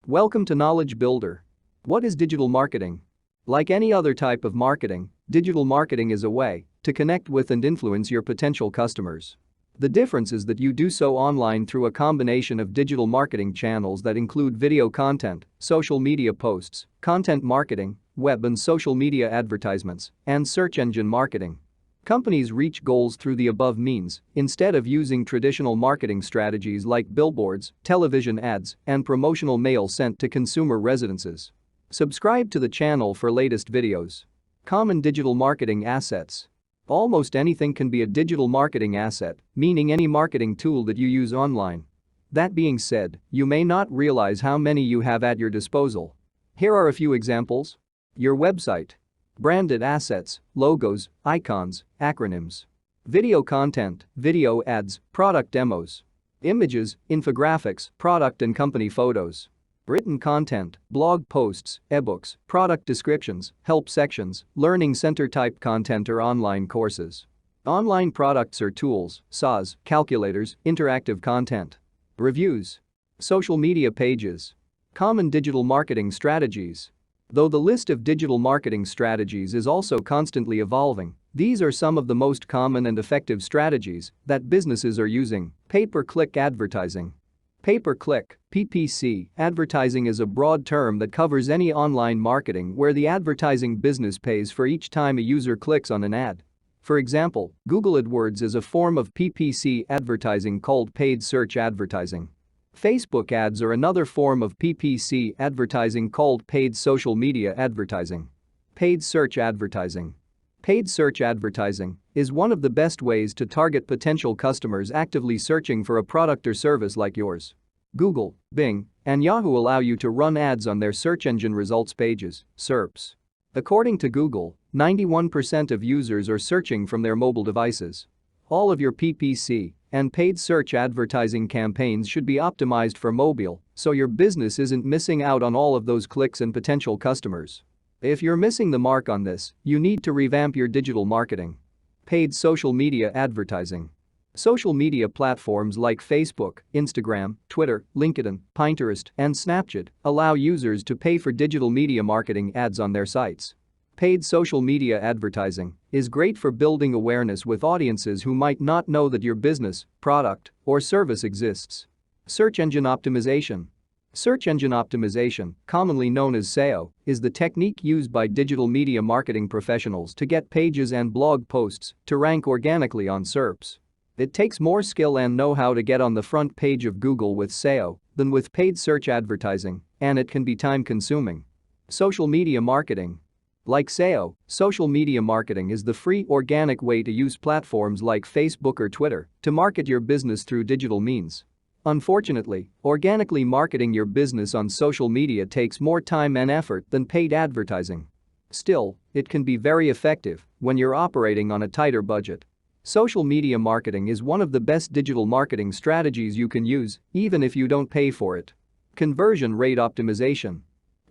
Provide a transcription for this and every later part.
Welcome to Knowledge Builder. What is digital marketing? Like any other type of marketing, digital marketing is a way to connect with and influence your potential customers. The difference is that you do so online through a combination of digital marketing channels that include video content, social media posts, content marketing, web and social media advertisements, and search engine marketing. Companies reach goals through the above means instead of using traditional marketing strategies like billboards, television ads, and promotional mail sent to consumer residences. Subscribe to the channel for latest videos. Common digital marketing assets. Almost anything can be a digital marketing asset, meaning any marketing tool that you use online. That being said, you may not realize how many you have at your disposal. Here are a few examples. Your website. Branded assets, logos, icons, acronyms. Video content, video ads, product demos. Images, infographics, product and company photos. Written content, blog posts, ebooks, product descriptions, help sections, learning center type content or online courses. Online products or tools, SaaS, calculators, interactive content. Reviews. Social media pages. Common digital marketing strategies. Though the list of digital marketing strategies is also constantly evolving, these are some of the most common and effective strategies that businesses are using. Pay-per-click advertising. Pay-per-click advertising is a broad term that covers any online marketing where the advertising business pays for each time a user clicks on an ad. For example, Google AdWords is a form of PPC advertising called paid search advertising. Facebook ads are another form of PPC advertising called paid social media advertising. Paid search advertising. Paid search advertising is one of the best ways to target potential customers actively searching for a product or service like yours. Google, Bing, and Yahoo allow you to run ads on their search engine results pages, SERPs. According to Google, 91% of users are searching from their mobile devices. All of your PPC and paid search advertising campaigns should be optimized for mobile so your business isn't missing out on all of those clicks and potential customers. If you're missing the mark on this, you need to revamp your digital marketing. Paid social media advertising. Social media platforms like Facebook, Instagram, Twitter, LinkedIn, Pinterest, and Snapchat allow users to pay for digital media marketing ads on their sites. Paid social media advertising is great for building awareness with audiences who might not know that your business, product, or service exists. Search engine optimization. Search engine optimization, commonly known as SEO, is the technique used by digital media marketing professionals to get pages and blog posts to rank organically on SERPs. It takes more skill and know-how to get on the front page of Google with SEO than with paid search advertising, and it can be time-consuming. Social media marketing. Like SEO, social media marketing is the free, organic way to use platforms like Facebook or Twitter to market your business through digital means. Unfortunately, organically marketing your business on social media takes more time and effort than paid advertising. Still, it can be very effective when you're operating on a tighter budget. Social media marketing is one of the best digital marketing strategies you can use, even if you don't pay for it. Conversion rate optimization.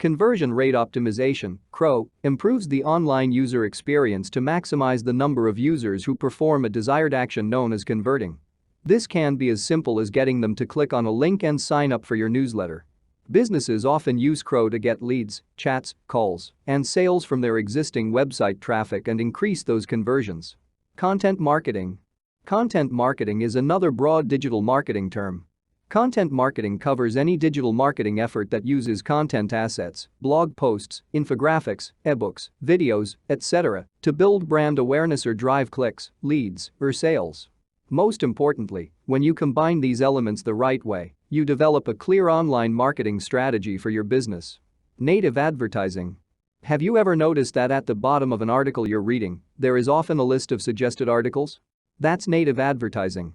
Conversion rate optimization, CRO, improves the online user experience to maximize the number of users who perform a desired action known as converting. This can be as simple as getting them to click on a link and sign up for your newsletter. Businesses often use CRO to get leads, chats, calls, and sales from their existing website traffic and increase those conversions. Content marketing. Content marketing is another broad digital marketing term. Content marketing covers any digital marketing effort that uses content assets, blog posts, infographics, ebooks, videos, etc., to build brand awareness or drive clicks, leads, or sales. Most importantly, when you combine these elements the right way, you develop a clear online marketing strategy for your business. Native advertising. Have you ever noticed that at the bottom of an article you're reading, there is often a list of suggested articles? That's native advertising.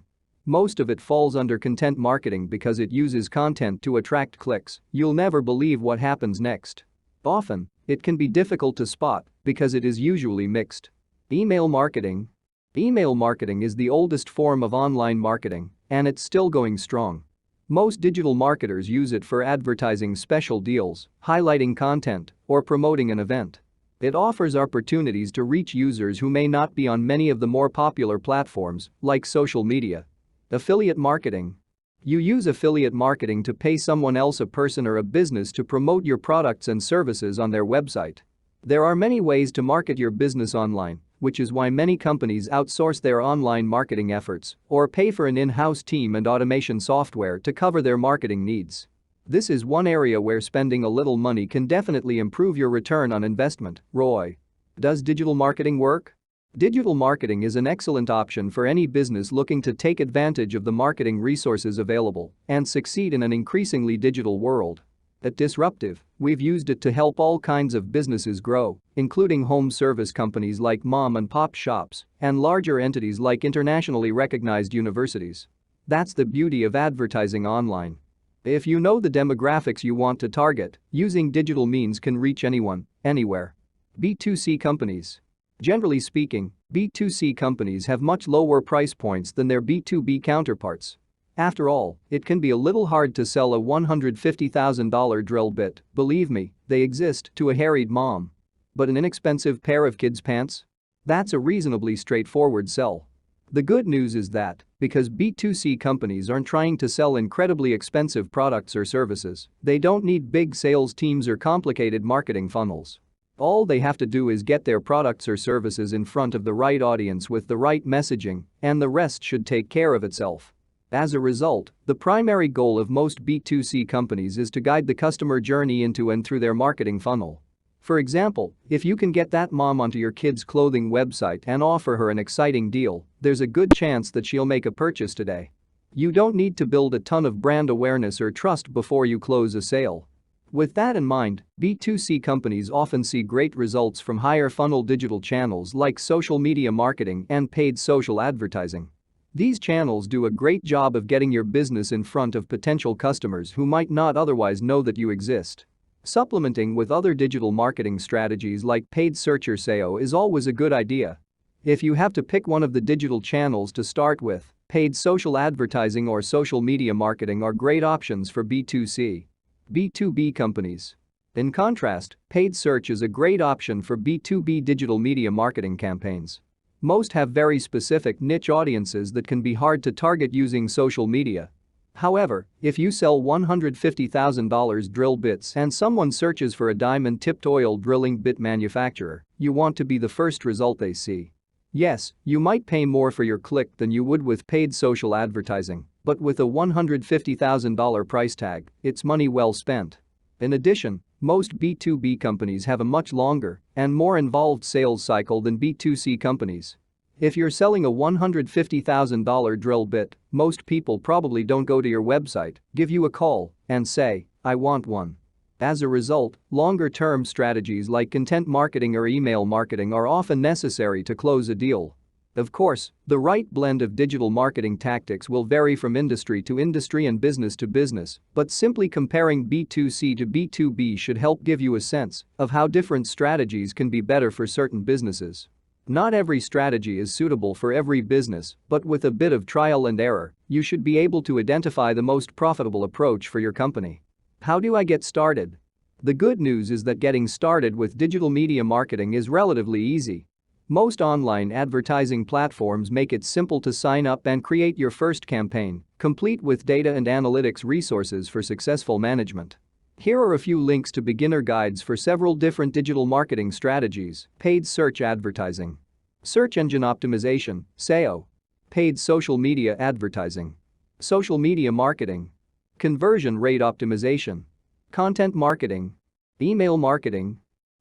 Most of it falls under content marketing because it uses content to attract clicks. You'll never believe what happens next. Often, it can be difficult to spot because it is usually mixed. Email marketing. Email marketing is the oldest form of online marketing, and it's still going strong. Most digital marketers use it for advertising special deals, highlighting content, or promoting an event. It offers opportunities to reach users who may not be on many of the more popular platforms, like social media. Affiliate marketing. You use affiliate marketing to pay someone else, a person or a business, to promote your products and services on their website. There are many ways to market your business online, which is why many companies outsource their online marketing efforts or pay for an in-house team and automation software to cover their marketing needs. This is one area where spending a little money can definitely improve your return on investment, ROI. Does digital marketing work? Digital marketing is an excellent option for any business looking to take advantage of the marketing resources available and succeed in an increasingly digital world. At Disruptive, we've used it to help all kinds of businesses grow, including home service companies like mom-and-pop shops and larger entities like internationally recognized universities. That's the beauty of advertising online. If you know the demographics you want to target, using digital means can reach anyone, anywhere. B2C companies. Generally speaking, B2C companies have much lower price points than their B2B counterparts. After all, it can be a little hard to sell a $150,000 drill bit, believe me, they exist, to a harried mom. But an inexpensive pair of kids' pants? That's a reasonably straightforward sell. The good news is that, because B2C companies aren't trying to sell incredibly expensive products or services, they don't need big sales teams or complicated marketing funnels. All they have to do is get their products or services in front of the right audience with the right messaging, and the rest should take care of itself. As a result, the primary goal of most B2C companies is to guide the customer journey into and through their marketing funnel. For example, if you can get that mom onto your kid's clothing website and offer her an exciting deal, there's a good chance that she'll make a purchase today. You don't need to build a ton of brand awareness or trust before you close a sale. With that in mind, B2C companies often see great results from higher funnel digital channels like social media marketing and paid social advertising. These channels do a great job of getting your business in front of potential customers who might not otherwise know that you exist. Supplementing with other digital marketing strategies like paid search or SEO is always a good idea. If you have to pick one of the digital channels to start with, paid social advertising or social media marketing are great options for B2C. B2B companies. In contrast, paid search is a great option for B2B digital media marketing campaigns. Most have very specific niche audiences that can be hard to target using social media. However, if you sell $150,000 drill bits and someone searches for a diamond-tipped oil drilling bit manufacturer, you want to be the first result they see. Yes, you might pay more for your click than you would with paid social advertising, but with a $150,000 price tag, it's money well spent. In addition, most B2B companies have a much longer and more involved sales cycle than B2C companies. If you're selling a $150,000 drill bit, most people probably don't go to your website, give you a call, and say, "I want one." As a result, longer-term strategies like content marketing or email marketing are often necessary to close a deal. Of course, the right blend of digital marketing tactics will vary from industry to industry and business to business, but simply comparing B2C to B2B should help give you a sense of how different strategies can be better for certain businesses. Not every strategy is suitable for every business, but with a bit of trial and error, you should be able to identify the most profitable approach for your company. How do I get started? The good news is that getting started with digital media marketing is relatively easy. Most online advertising platforms make it simple to sign up and create your first campaign, complete with data and analytics resources for successful management. Here are a few links to beginner guides for several different digital marketing strategies: paid search advertising, search engine optimization, SEO, paid social media advertising, social media marketing, conversion rate optimization, content marketing, email marketing.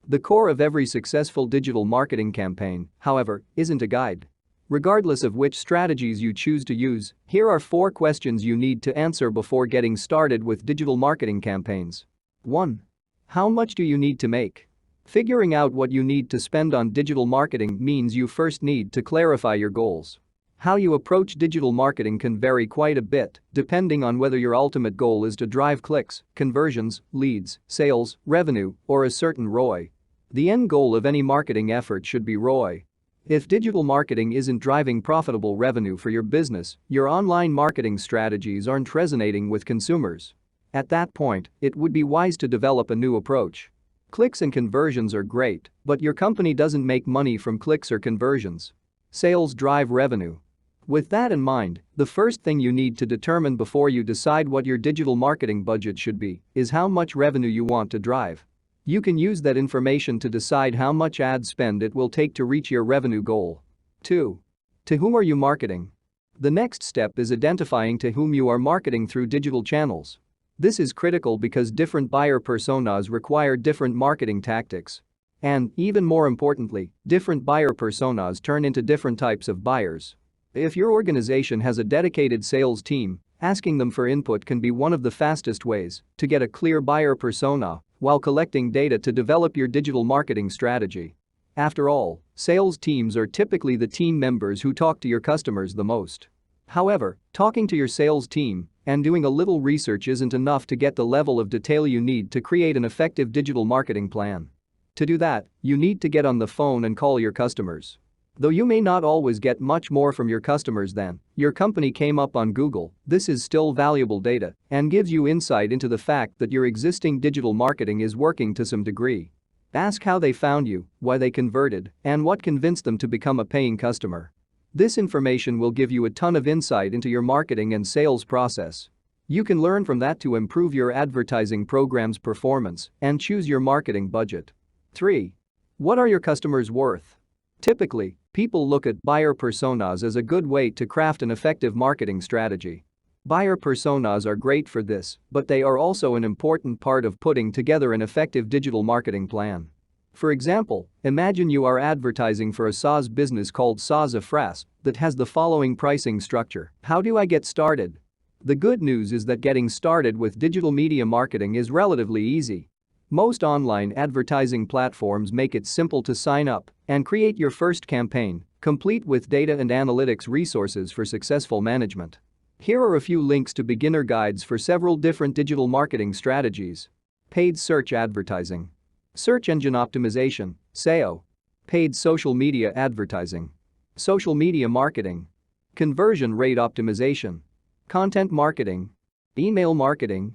The core of every successful digital marketing campaign, however, isn't a guide. Regardless of which strategies you choose to use, here are 4 questions you need to answer before getting started with digital marketing campaigns. 1. How much do you need to make? Figuring out what you need to spend on digital marketing means you first need to clarify your goals. How you approach digital marketing can vary quite a bit, depending on whether your ultimate goal is to drive clicks, conversions, leads, sales, revenue, or a certain ROI. The end goal of any marketing effort should be ROI. If digital marketing isn't driving profitable revenue for your business, your online marketing strategies aren't resonating with consumers. At that point, it would be wise to develop a new approach. Clicks and conversions are great, but your company doesn't make money from clicks or conversions. Sales drive revenue. With that in mind, the first thing you need to determine before you decide what your digital marketing budget should be is how much revenue you want to drive. You can use that information to decide how much ad spend it will take to reach your revenue goal. 2. To whom are you marketing? The next step is identifying to whom you are marketing through digital channels. This is critical because different buyer personas require different marketing tactics. And, even more importantly, different buyer personas turn into different types of buyers. If your organization has a dedicated sales team, asking them for input can be one of the fastest ways to get a clear buyer persona while collecting data to develop your digital marketing strategy. After all, sales teams are typically the team members who talk to your customers the most. However, talking to your sales team and doing a little research isn't enough to get the level of detail you need to create an effective digital marketing plan. To do that, you need to get on the phone and call your customers. Though you may not always get much more from your customers than your company came up on Google, this is still valuable data and gives you insight into the fact that your existing digital marketing is working to some degree. Ask how they found you, why they converted, and what convinced them to become a paying customer. This information will give you a ton of insight into your marketing and sales process. You can learn from that to improve your advertising program's performance and choose your marketing budget. 3. What are your customers worth? Typically, people look at buyer personas as a good way to craft an effective marketing strategy. Buyer personas are great for this, but they are also an important part of putting together an effective digital marketing plan. For example, imagine you are advertising for a SaaS business called SaaS that has the following pricing structure. How do I get started? The good news is that getting started with digital media marketing is relatively easy. Most online advertising platforms make it simple to sign up and create your first campaign, complete with data and analytics resources for successful management. Here are a few links to beginner guides for several different digital marketing strategies. Paid search advertising. Search engine optimization, SEO. Paid social media advertising. Social media marketing. Conversion rate optimization. Content marketing. Email marketing.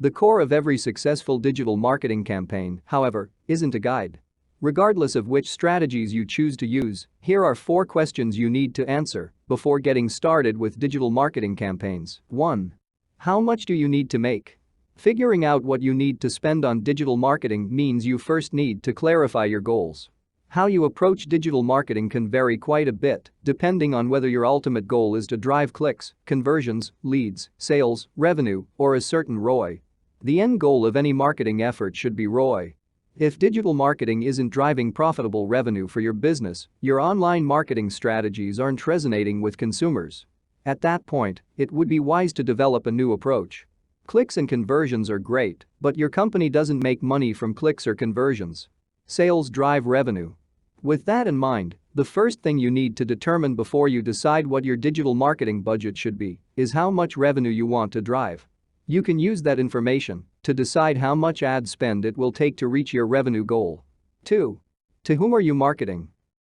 The core of every successful digital marketing campaign, however, isn't a guide. Regardless of which strategies you choose to use, here are 4 questions you need to answer before getting started with digital marketing campaigns. 1. How much do you need to make? Figuring out what you need to spend on digital marketing means you first need to clarify your goals. How you approach digital marketing can vary quite a bit, depending on whether your ultimate goal is to drive clicks, conversions, leads, sales, revenue, or a certain ROI. The end goal of any marketing effort should be ROI. If digital marketing isn't driving profitable revenue for your business, your online marketing strategies aren't resonating with consumers. At that point, it would be wise to develop a new approach. Clicks and conversions are great, but your company doesn't make money from clicks or conversions. Sales drive revenue. With that in mind, the first thing you need to determine before you decide what your digital marketing budget should be is how much revenue you want to drive. You can use that information to decide how much ad spend it will take to reach your revenue goal. 2. To whom are you marketing?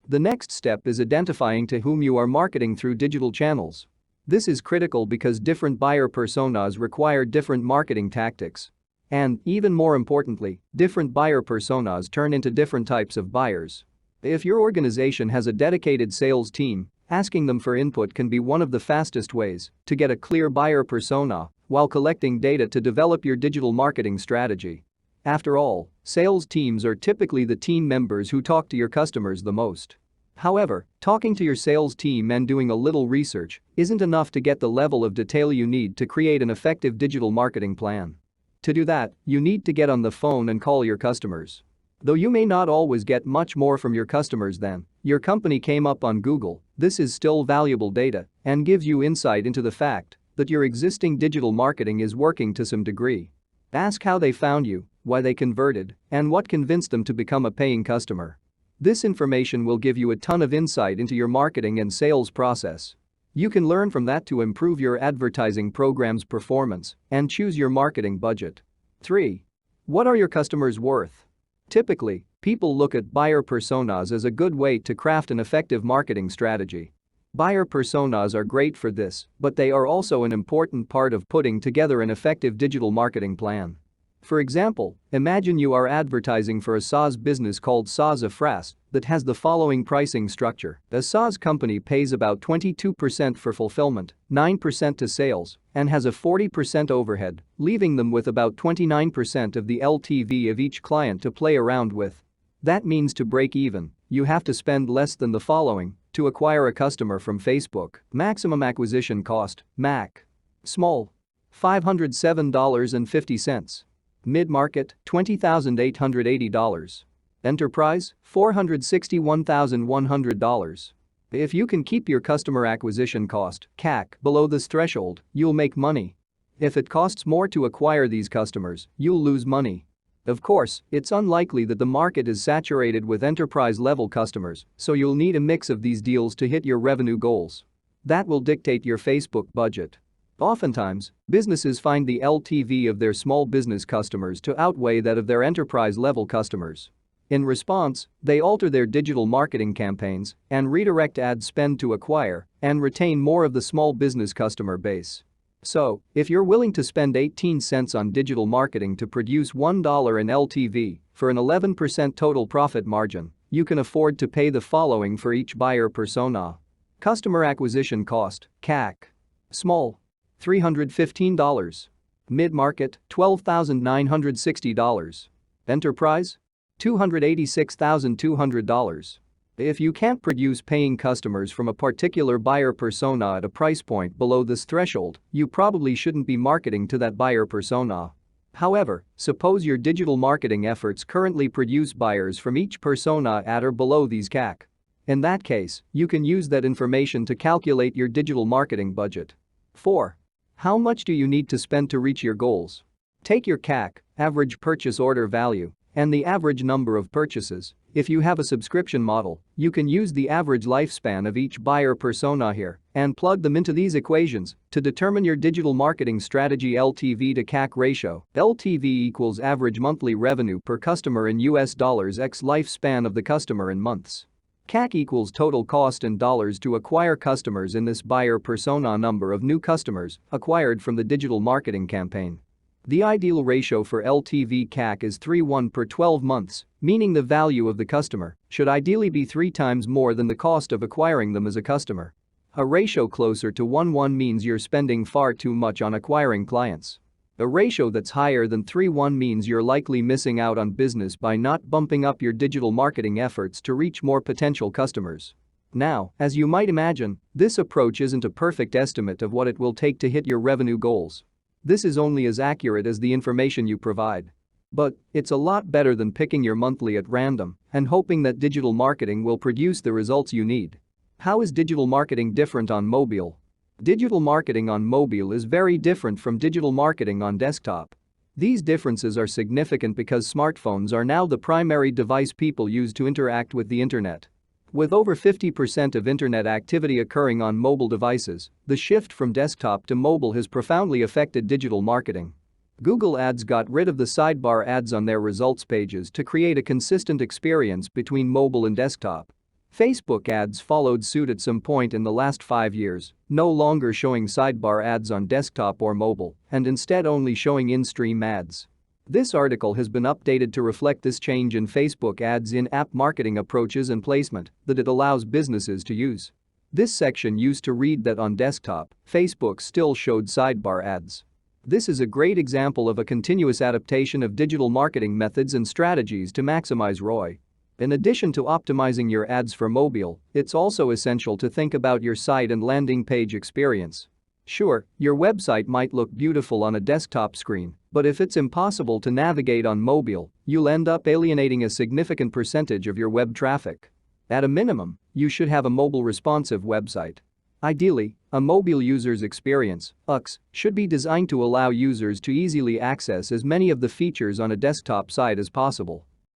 The next step is identifying to whom you are marketing through digital channels. This is critical because different buyer personas require different marketing tactics. And, even more importantly, different buyer personas turn into different types of buyers. If your organization has a dedicated sales team, asking them for input can be one of the fastest ways to get a clear buyer persona while collecting data to develop your digital marketing strategy. After all, sales teams are typically the team members who talk to your customers the most. However, talking to your sales team and doing a little research isn't enough to get the level of detail you need to create an effective digital marketing plan. To do that, you need to get on the phone and call your customers. Though you may not always get much more from your customers than your company came up on Google, this is still valuable data and gives you insight into the fact that your existing digital marketing is working to some degree. Ask how they found you, why they converted, and what convinced them to become a paying customer. This information will give you a ton of insight into your marketing and sales process. You can learn from that to improve your advertising program's performance and choose your marketing budget. 3. What are your customers worth? Typically, people look at buyer personas as a good way to craft an effective marketing strategy. Buyer personas are great for this, but they are also an important part of putting together an effective digital marketing plan. For example, imagine you are advertising for a SaaS business called SaaS Afras that has the following pricing structure. A SaaS company pays about 22% for fulfillment, 9% to sales, and has a 40% overhead, leaving them with about 29% of the LTV of each client to play around with. That means to break even, you have to spend less than the following to acquire a customer from Facebook. Maximum acquisition cost, MAC. Small. $507.50. Mid-market, $20,880. Enterprise, $461,100. If you can keep your customer acquisition cost, CAC, below this threshold, you'll make money. If it costs more to acquire these customers, you'll lose money. Of course, it's unlikely that the market is saturated with enterprise-level customers, so you'll need a mix of these deals to hit your revenue goals. That will dictate your Facebook budget. Oftentimes, businesses find the LTV of their small business customers to outweigh that of their enterprise-level customers. In response, they alter their digital marketing campaigns and redirect ad spend to acquire and retain more of the small business customer base. So, if you're willing to spend 18 cents on digital marketing to produce $1 in LTV for an 11% total profit margin, you can afford to pay the following for each buyer persona. Customer acquisition cost, CAC. Small. $315. Mid-market, $12,960. Enterprise? $286,200. If you can't produce paying customers from a particular buyer persona at a price point below this threshold, you probably shouldn't be marketing to that buyer persona. However, suppose your digital marketing efforts currently produce buyers from each persona at or below these CAC. In that case, you can use that information to calculate your digital marketing budget. 4. How much do you need to spend to reach your goals? Take your CAC, average purchase order value, and the average number of purchases. If you have a subscription model, you can use the average lifespan of each buyer persona here and plug them into these equations to determine your digital marketing strategy LTV to CAC ratio. LTV equals average monthly revenue per customer in US dollars x lifespan of the customer in months. CAC equals total cost in dollars to acquire customers in this buyer persona number of new customers acquired from the digital marketing campaign. The ideal ratio for LTV CAC is 3:1 per 12 months, meaning the value of the customer should ideally be 3 times more than the cost of acquiring them as a customer. A ratio closer to 1:1 means you're spending far too much on acquiring clients. A ratio that's higher than 3:1 means you're likely missing out on business by not bumping up your digital marketing efforts to reach more potential customers. Now, as you might imagine, this approach isn't a perfect estimate of what it will take to hit your revenue goals. This is only as accurate as the information you provide. But it's a lot better than picking your monthly at random and hoping that digital marketing will produce the results you need. How is digital marketing different on mobile? Digital marketing on mobile is very different from digital marketing on desktop. These differences are significant because smartphones are now the primary device people use to interact with the internet. With over 50% of internet activity occurring on mobile devices, the shift from desktop to mobile has profoundly affected digital marketing. Google Ads got rid of the sidebar ads on their results pages to create a consistent experience between mobile and desktop. Facebook ads followed suit at some point in the last 5 years, no longer showing sidebar ads on desktop or mobile, and instead only showing in-stream ads. This article has been updated to reflect this change in Facebook ads in-app marketing approaches and placement that it allows businesses to use. This section used to read that on desktop, Facebook still showed sidebar ads. This is a great example of a continuous adaptation of digital marketing methods and strategies to maximize ROI. In addition to optimizing your ads for mobile, it's also essential to think about your site and landing page experience. Sure, your website might look beautiful on a desktop screen, but if it's impossible to navigate on mobile, you'll end up alienating a significant percentage of your web traffic. At a minimum, you should have a mobile responsive website. Ideally, a mobile user's experience (UX) should be designed to allow users to easily access as many of the features on a desktop site as possible.